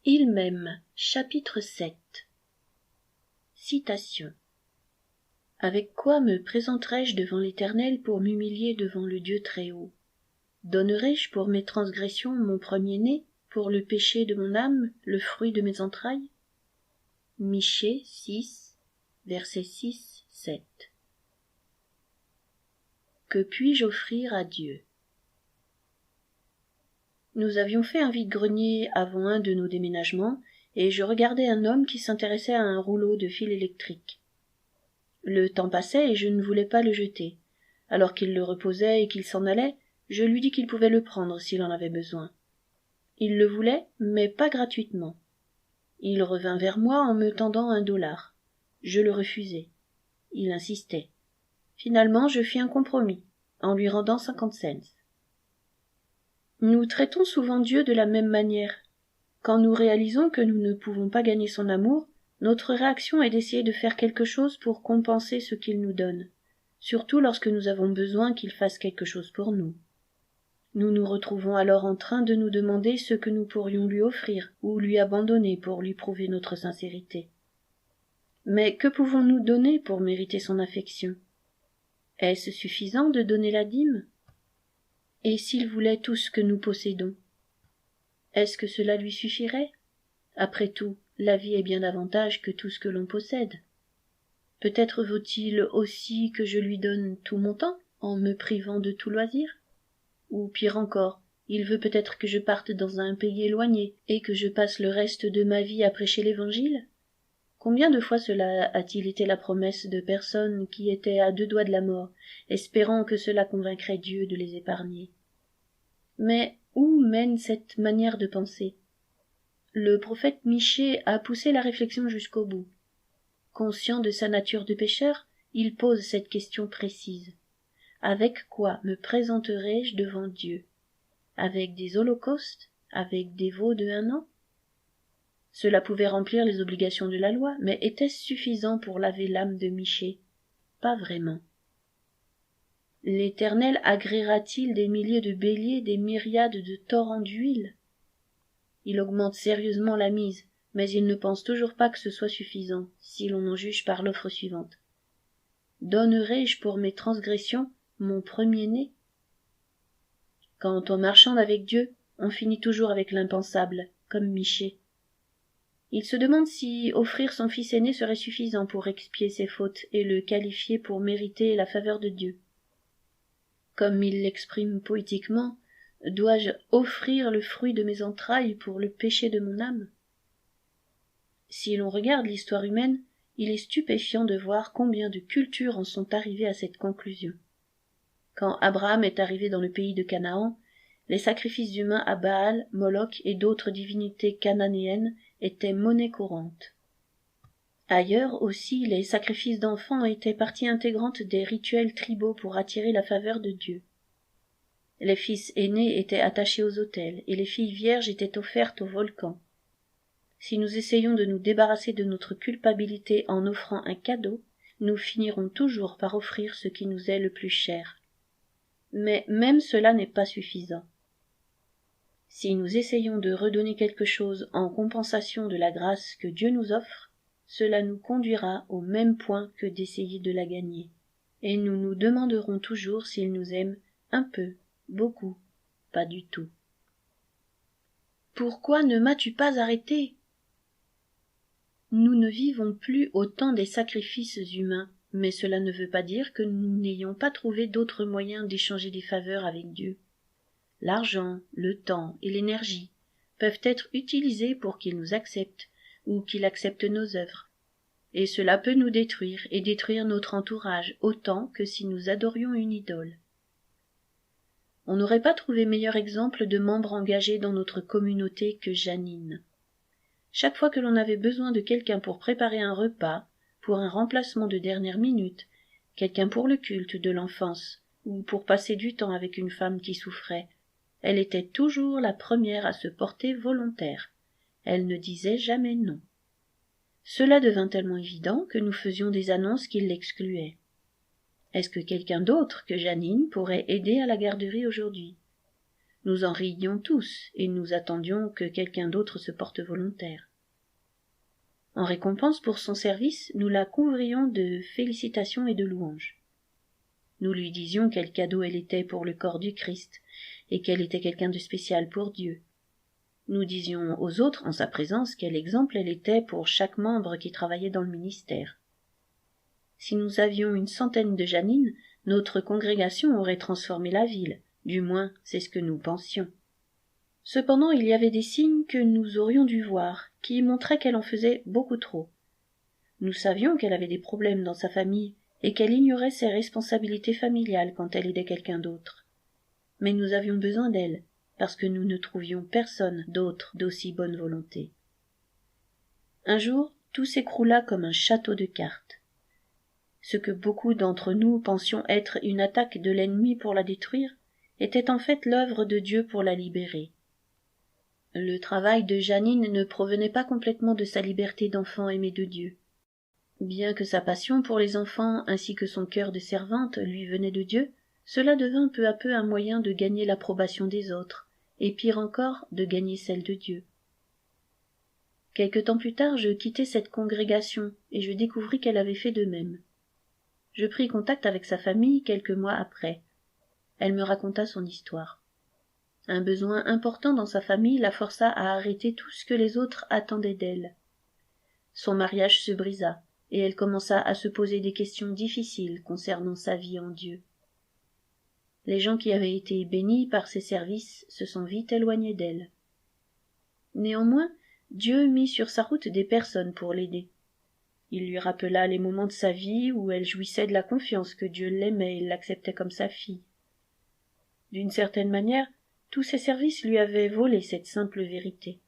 Il m'aime, chapitre 7. Citation. Avec quoi me présenterai-je devant l'Éternel pour m'humilier devant le Dieu Très-Haut? Donnerai-je pour mes transgressions mon premier-né, pour le péché de mon âme, le fruit de mes entrailles? Michée 6, versets 6, 7. Que puis-je offrir à Dieu? Nous avions fait un vide-grenier avant un de nos déménagements, et je regardais un homme qui s'intéressait à un rouleau de fil électrique. Le temps passait et je ne voulais pas le jeter. Alors qu'il le reposait et qu'il s'en allait, je lui dis qu'il pouvait le prendre s'il en avait besoin. Il le voulait, mais pas gratuitement. Il revint vers moi en me tendant $1. Je le refusai. Il insistait. Finalement, je fis un compromis, en lui rendant 50 cents. Nous traitons souvent Dieu de la même manière. Quand nous réalisons que nous ne pouvons pas gagner son amour, notre réaction est d'essayer de faire quelque chose pour compenser ce qu'il nous donne, surtout lorsque nous avons besoin qu'il fasse quelque chose pour nous. Nous nous retrouvons alors en train de nous demander ce que nous pourrions lui offrir ou lui abandonner pour lui prouver notre sincérité. Mais que pouvons-nous donner pour mériter son affection? Est-ce suffisant de donner la dîme? Et s'il voulait tout ce que nous possédons? Est-ce que cela lui suffirait? Après tout, la vie est bien davantage que tout ce que l'on possède. Peut-être vaut-il aussi que je lui donne tout mon temps, en me privant de tout loisir? Ou pire encore, il veut peut-être que je parte dans un pays éloigné, et que je passe le reste de ma vie à prêcher l'Évangile? Combien de fois cela a-t-il été la promesse de personnes qui étaient à 2 doigts de la mort, espérant que cela convaincrait Dieu de les épargner? Mais où mène cette manière de penser? Le prophète Michée a poussé la réflexion jusqu'au bout. Conscient de sa nature de pécheur, il pose cette question précise. Avec quoi me présenterai-je devant Dieu? Avec des holocaustes? Avec des veaux de 1 an? Cela pouvait remplir les obligations de la loi, mais était-ce suffisant pour laver l'âme de Michée? Pas vraiment. L'Éternel agréera-t-il des milliers de béliers, des myriades de torrents d'huile? Il augmente sérieusement la mise, mais il ne pense toujours pas que ce soit suffisant, si l'on en juge par l'offre suivante. Donnerai-je pour mes transgressions mon premier-né? Quand on marchande avec Dieu, on finit toujours avec l'impensable, comme Michée. Il se demande si offrir son fils aîné serait suffisant pour expier ses fautes et le qualifier pour mériter la faveur de Dieu. Comme il l'exprime poétiquement, dois-je offrir le fruit de mes entrailles pour le péché de mon âme? Si l'on regarde l'histoire humaine, il est stupéfiant de voir combien de cultures en sont arrivées à cette conclusion. Quand Abraham est arrivé dans le pays de Canaan, les sacrifices humains à Baal, Moloch et d'autres divinités cananéennes étaient monnaie courante. Ailleurs aussi, les sacrifices d'enfants étaient partie intégrante des rituels tribaux pour attirer la faveur de Dieu. Les fils aînés étaient attachés aux autels, et les filles vierges étaient offertes aux volcans. Si nous essayons de nous débarrasser de notre culpabilité en offrant un cadeau, nous finirons toujours par offrir ce qui nous est le plus cher. Mais même cela n'est pas suffisant. Si nous essayons de redonner quelque chose en compensation de la grâce que Dieu nous offre, cela nous conduira au même point que d'essayer de la gagner, et nous nous demanderons toujours s'il nous aime un peu, beaucoup, pas du tout. Pourquoi ne m'as-tu pas arrêté? Nous ne vivons plus au temps des sacrifices humains, mais cela ne veut pas dire que nous n'ayons pas trouvé d'autres moyens d'échanger des faveurs avec Dieu. L'argent, le temps et l'énergie peuvent être utilisés pour qu'il nous accepte ou qu'il accepte nos œuvres. Et cela peut nous détruire et détruire notre entourage autant que si nous adorions une idole. On n'aurait pas trouvé meilleur exemple de membre engagé dans notre communauté que Janine. Chaque fois que l'on avait besoin de quelqu'un pour préparer un repas, pour un remplacement de dernière minute, quelqu'un pour le culte de l'enfance, ou pour passer du temps avec une femme qui souffrait, elle était toujours la première à se porter volontaire. Elle ne disait jamais non. Cela devint tellement évident que nous faisions des annonces qui l'excluaient. Est-ce que quelqu'un d'autre que Janine pourrait aider à la garderie aujourd'hui? Nous en riions tous, et nous attendions que quelqu'un d'autre se porte volontaire. En récompense pour son service, nous la couvrions de félicitations et de louanges. Nous lui disions quel cadeau elle était pour le corps du Christ, et qu'elle était quelqu'un de spécial pour Dieu. Nous disions aux autres, en sa présence, quel exemple elle était pour chaque membre qui travaillait dans le ministère. Si nous avions 100 de Janine, notre congrégation aurait transformé la ville, du moins c'est ce que nous pensions. Cependant il y avait des signes que nous aurions dû voir, qui montraient qu'elle en faisait beaucoup trop. Nous savions qu'elle avait des problèmes dans sa famille, et qu'elle ignorait ses responsabilités familiales quand elle aidait quelqu'un d'autre. Mais nous avions besoin d'elle, parce que nous ne trouvions personne d'autre d'aussi bonne volonté. Un jour, tout s'écroula comme un château de cartes. Ce que beaucoup d'entre nous pensions être une attaque de l'ennemi pour la détruire, était en fait l'œuvre de Dieu pour la libérer. Le travail de Janine ne provenait pas complètement de sa liberté d'enfant aimé de Dieu. Bien que sa passion pour les enfants ainsi que son cœur de servante lui venaient de Dieu, cela devint peu à peu un moyen de gagner l'approbation des autres, et pire encore, de gagner celle de Dieu. Quelque temps plus tard, je quittai cette congrégation, et je découvris qu'elle avait fait de même. Je pris contact avec sa famille quelques mois après. Elle me raconta son histoire. Un besoin important dans sa famille la força à arrêter tout ce que les autres attendaient d'elle. Son mariage se brisa, et elle commença à se poser des questions difficiles concernant sa vie en Dieu. Les gens qui avaient été bénis par ses services se sont vite éloignés d'elle. Néanmoins, Dieu mit sur sa route des personnes pour l'aider. Il lui rappela les moments de sa vie où elle jouissait de la confiance que Dieu l'aimait et l'acceptait comme sa fille. D'une certaine manière, tous ses services lui avaient volé cette simple vérité.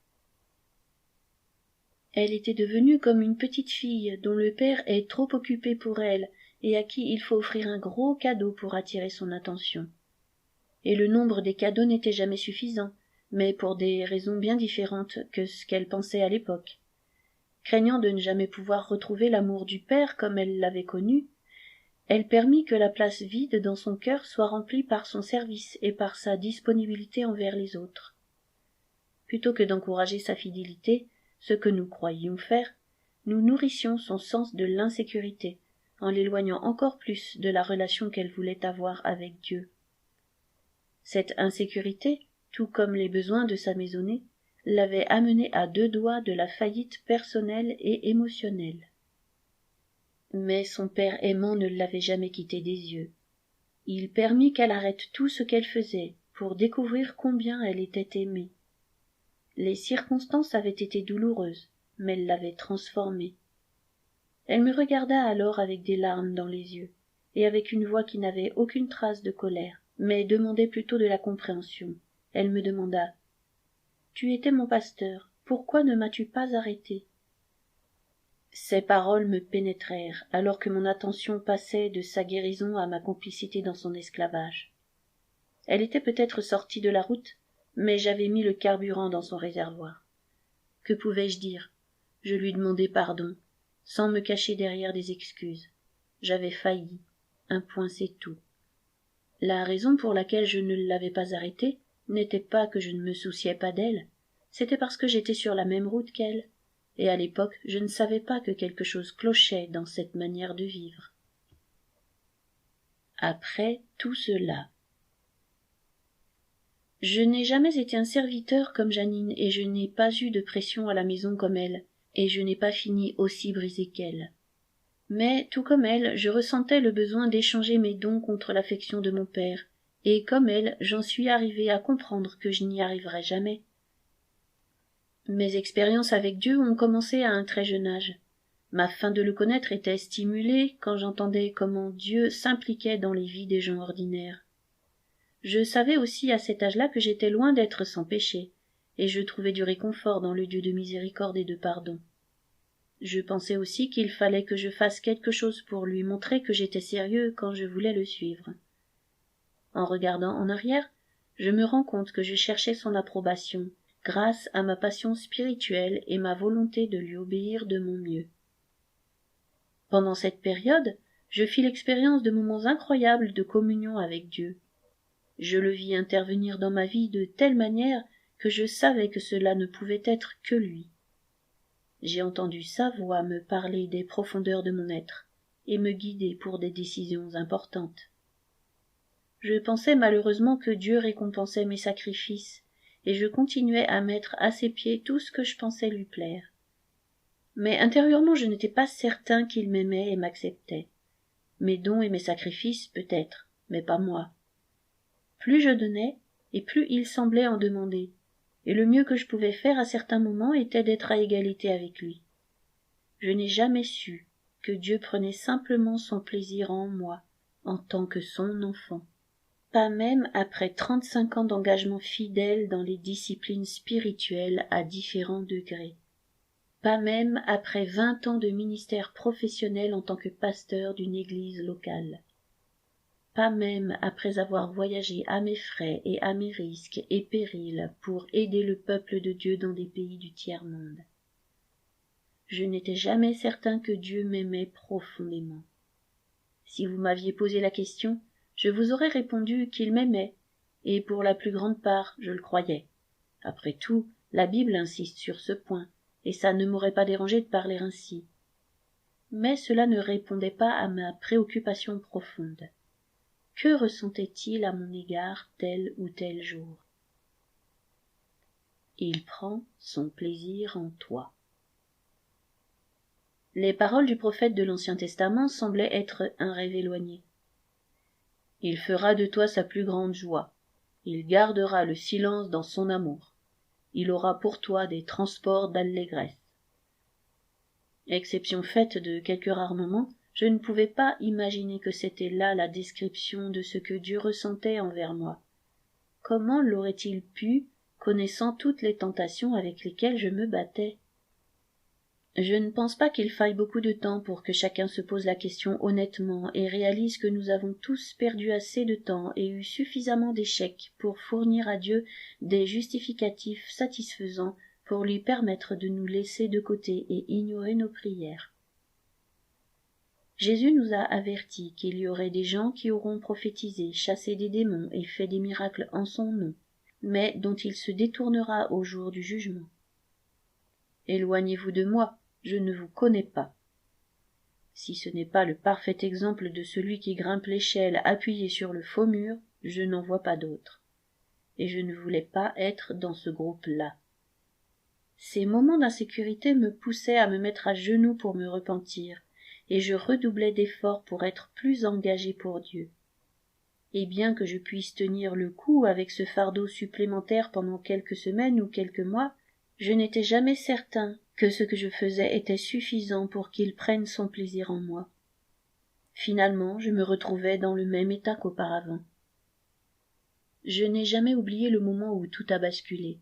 Elle était devenue comme une petite fille dont le père est trop occupé pour elle et à qui il faut offrir un gros cadeau pour attirer son attention. Et le nombre des cadeaux n'était jamais suffisant, mais pour des raisons bien différentes que ce qu'elle pensait à l'époque. Craignant de ne jamais pouvoir retrouver l'amour du père comme elle l'avait connu, elle permit que la place vide dans son cœur soit remplie par son service et par sa disponibilité envers les autres. Plutôt que d'encourager sa fidélité, ce que nous croyions faire, nous nourrissions son sens de l'insécurité, en l'éloignant encore plus de la relation qu'elle voulait avoir avec Dieu. Cette insécurité, tout comme les besoins de sa maisonnée, l'avait amenée à 2 doigts de la faillite personnelle et émotionnelle. Mais son père aimant ne l'avait jamais quittée des yeux. Il permit qu'elle arrête tout ce qu'elle faisait pour découvrir combien elle était aimée. Les circonstances avaient été douloureuses, mais elles l'avaient transformée. Elle me regarda alors avec des larmes dans les yeux, et avec une voix qui n'avait aucune trace de colère, mais demandait plutôt de la compréhension. Elle me demanda « Tu étais mon pasteur, pourquoi ne m'as-tu pas arrêté ?» Ces paroles me pénétrèrent, alors que mon attention passait de sa guérison à ma complicité dans son esclavage. Elle était peut-être sortie de la route, mais j'avais mis le carburant dans son réservoir. Que pouvais-je dire? Je lui demandai pardon, sans me cacher derrière des excuses. J'avais failli. Un point c'est tout. La raison pour laquelle je ne l'avais pas arrêtée n'était pas que je ne me souciais pas d'elle, c'était parce que j'étais sur la même route qu'elle, et à l'époque je ne savais pas que quelque chose clochait dans cette manière de vivre. Après tout cela, je n'ai jamais été un serviteur comme Janine, et je n'ai pas eu de pression à la maison comme elle, et je n'ai pas fini aussi brisée qu'elle. Mais, tout comme elle, je ressentais le besoin d'échanger mes dons contre l'affection de mon père, et comme elle, j'en suis arrivée à comprendre que je n'y arriverais jamais. Mes expériences avec Dieu ont commencé à un très jeune âge. Ma faim de le connaître était stimulée quand j'entendais comment Dieu s'impliquait dans les vies des gens ordinaires. Je savais aussi à cet âge-là que j'étais loin d'être sans péché, et je trouvais du réconfort dans le Dieu de miséricorde et de pardon. Je pensais aussi qu'il fallait que je fasse quelque chose pour lui montrer que j'étais sérieux quand je voulais le suivre. En regardant en arrière, je me rends compte que je cherchais son approbation, grâce à ma passion spirituelle et ma volonté de lui obéir de mon mieux. Pendant cette période, je fis l'expérience de moments incroyables de communion avec Dieu. Je le vis intervenir dans ma vie de telle manière que je savais que cela ne pouvait être que lui. J'ai entendu sa voix me parler des profondeurs de mon être et me guider pour des décisions importantes. Je pensais malheureusement que Dieu récompensait mes sacrifices, et je continuais à mettre à ses pieds tout ce que je pensais lui plaire. Mais intérieurement je n'étais pas certain qu'il m'aimait et m'acceptait. Mes dons et mes sacrifices peut-être, mais pas moi. Plus je donnais, et plus il semblait en demander, et le mieux que je pouvais faire à certains moments était d'être à égalité avec lui. Je n'ai jamais su que Dieu prenait simplement son plaisir en moi, en tant que son enfant. Pas même après 35 ans d'engagement fidèle dans les disciplines spirituelles à différents degrés. Pas même après 20 ans de ministère professionnel en tant que pasteur d'une église locale. Pas même après avoir voyagé à mes frais et à mes risques et périls pour aider le peuple de Dieu dans des pays du tiers-monde. Je n'étais jamais certain que Dieu m'aimait profondément. Si vous m'aviez posé la question, je vous aurais répondu qu'il m'aimait, et pour la plus grande part, je le croyais. Après tout, la Bible insiste sur ce point, et ça ne m'aurait pas dérangé de parler ainsi. Mais cela ne répondait pas à ma préoccupation profonde. Que ressentait-il à mon égard tel ou tel jour? Il prend son plaisir en toi. Les paroles du prophète de l'Ancien Testament semblaient être un rêve éloigné. Il fera de toi sa plus grande joie. Il gardera le silence dans son amour. Il aura pour toi des transports d'allégresse. Exception faite de quelques rares moments, je ne pouvais pas imaginer que c'était là la description de ce que Dieu ressentait envers moi. Comment l'aurait-il pu, connaissant toutes les tentations avec lesquelles je me battais? Je ne pense pas qu'il faille beaucoup de temps pour que chacun se pose la question honnêtement et réalise que nous avons tous perdu assez de temps et eu suffisamment d'échecs pour fournir à Dieu des justificatifs satisfaisants pour lui permettre de nous laisser de côté et ignorer nos prières. Jésus nous a avertis qu'il y aurait des gens qui auront prophétisé, chassé des démons et fait des miracles en son nom, mais dont il se détournera au jour du jugement. Éloignez-vous de moi, je ne vous connais pas. Si ce n'est pas le parfait exemple de celui qui grimpe l'échelle appuyé sur le faux mur, je n'en vois pas d'autre. Et je ne voulais pas être dans ce groupe-là. Ces moments d'insécurité me poussaient à me mettre à genoux pour me repentir, et je redoublais d'efforts pour être plus engagé pour Dieu. Et bien que je puisse tenir le coup avec ce fardeau supplémentaire pendant quelques semaines ou quelques mois, je n'étais jamais certain que ce que je faisais était suffisant pour qu'il prenne son plaisir en moi. Finalement, je me retrouvais dans le même état qu'auparavant. Je n'ai jamais oublié le moment où tout a basculé.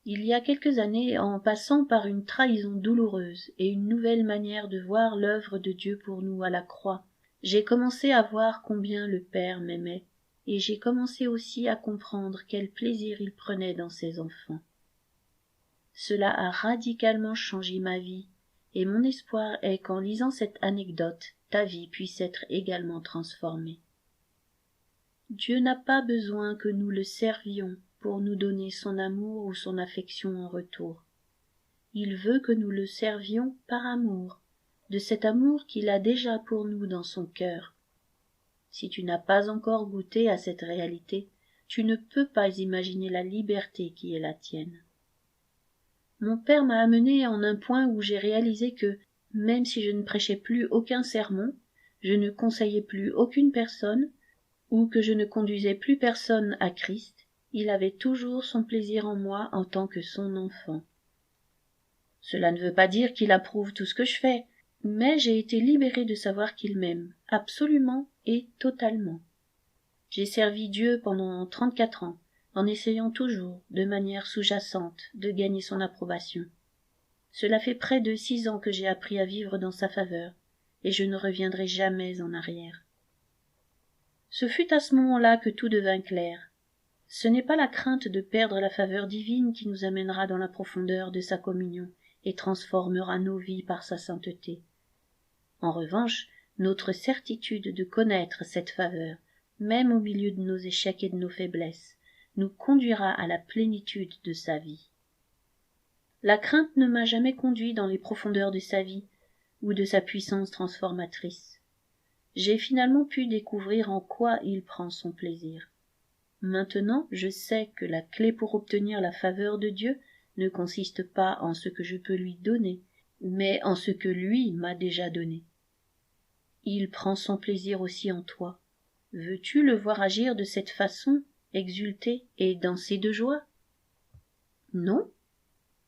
Il y a quelques années, en passant par une trahison douloureuse et une nouvelle manière de voir l'œuvre de Dieu pour nous à la croix, j'ai commencé à voir combien le Père m'aimait, et j'ai commencé aussi à comprendre quel plaisir il prenait dans ses enfants. Cela a radicalement changé ma vie, et mon espoir est qu'en lisant cette anecdote, ta vie puisse être également transformée. Dieu n'a pas besoin que nous le servions pour nous donner son amour ou son affection en retour. Il veut que nous le servions par amour, de cet amour qu'il a déjà pour nous dans son cœur. Si tu n'as pas encore goûté à cette réalité, tu ne peux pas imaginer la liberté qui est la tienne. Mon père m'a amené en un point où j'ai réalisé que, même si je ne prêchais plus aucun sermon, je ne conseillais plus aucune personne, ou que je ne conduisais plus personne à Christ, il avait toujours son plaisir en moi en tant que son enfant. Cela ne veut pas dire qu'il approuve tout ce que je fais, mais j'ai été libérée de savoir qu'il m'aime, absolument et totalement. J'ai servi Dieu pendant 34 ans, en essayant toujours, de manière sous-jacente, de gagner son approbation. Cela fait près de 6 ans que j'ai appris à vivre dans sa faveur, et je ne reviendrai jamais en arrière. Ce fut à ce moment-là que tout devint clair. Ce n'est pas la crainte de perdre la faveur divine qui nous amènera dans la profondeur de sa communion et transformera nos vies par sa sainteté. En revanche, notre certitude de connaître cette faveur, même au milieu de nos échecs et de nos faiblesses, nous conduira à la plénitude de sa vie. La crainte ne m'a jamais conduit dans les profondeurs de sa vie ou de sa puissance transformatrice. J'ai finalement pu découvrir en quoi il prend son plaisir. Maintenant, je sais que la clé pour obtenir la faveur de Dieu ne consiste pas en ce que je peux lui donner, mais en ce que lui m'a déjà donné. Il prend son plaisir aussi en toi. Veux-tu le voir agir de cette façon, exulter et danser de joie? Non?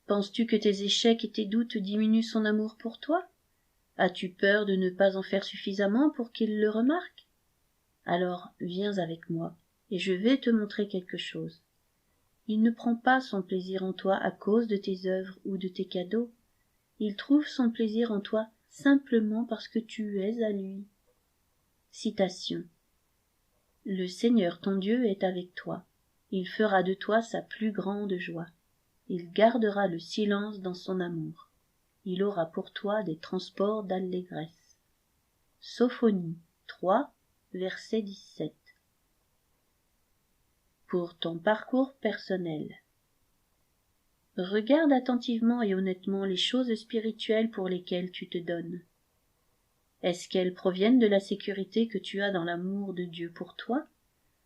Penses-tu que tes échecs et tes doutes diminuent son amour pour toi? As-tu peur de ne pas en faire suffisamment pour qu'il le remarque? Alors viens avec moi, et je vais te montrer quelque chose. Il ne prend pas son plaisir en toi à cause de tes œuvres ou de tes cadeaux. Il trouve son plaisir en toi simplement parce que tu es à lui. Citation. Le Seigneur ton Dieu est avec toi. Il fera de toi sa plus grande joie. Il gardera le silence dans son amour. Il aura pour toi des transports d'allégresse. Sophonie 3, verset 17. Pour ton parcours personnel. Regarde attentivement et honnêtement les choses spirituelles pour lesquelles tu te donnes. Est-ce qu'elles proviennent de la sécurité que tu as dans l'amour de Dieu pour toi,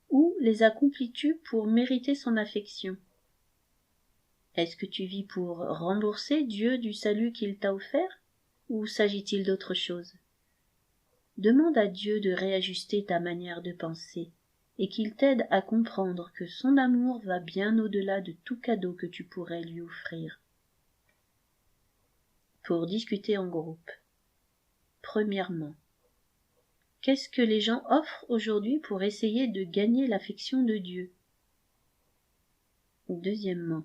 ou les accomplis-tu pour mériter son affection? Est-ce que tu vis pour rembourser Dieu du salut qu'il t'a offert, ou s'agit-il d'autre chose? Demande à Dieu de réajuster ta manière de penser, et qu'il t'aide à comprendre que son amour va bien au-delà de tout cadeau que tu pourrais lui offrir. Pour discuter en groupe. Premièrement, qu'est-ce que les gens offrent aujourd'hui pour essayer de gagner l'affection de Dieu? Deuxièmement,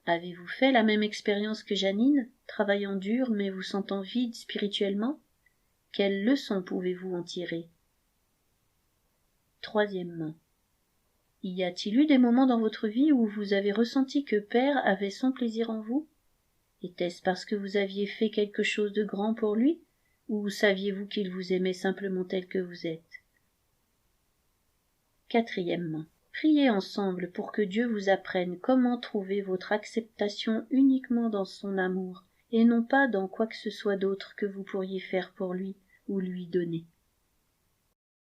avez-vous fait la même expérience que Janine, travaillant dur mais vous sentant vide spirituellement? Quelles leçons pouvez-vous en tirer? Troisièmement, y a-t-il eu des moments dans votre vie où vous avez ressenti que Père avait son plaisir en vous? Était-ce parce que vous aviez fait quelque chose de grand pour lui, ou saviez-vous qu'il vous aimait simplement tel que vous êtes? Quatrièmement, priez ensemble pour que Dieu vous apprenne comment trouver votre acceptation uniquement dans son amour, et non pas dans quoi que ce soit d'autre que vous pourriez faire pour lui ou lui donner.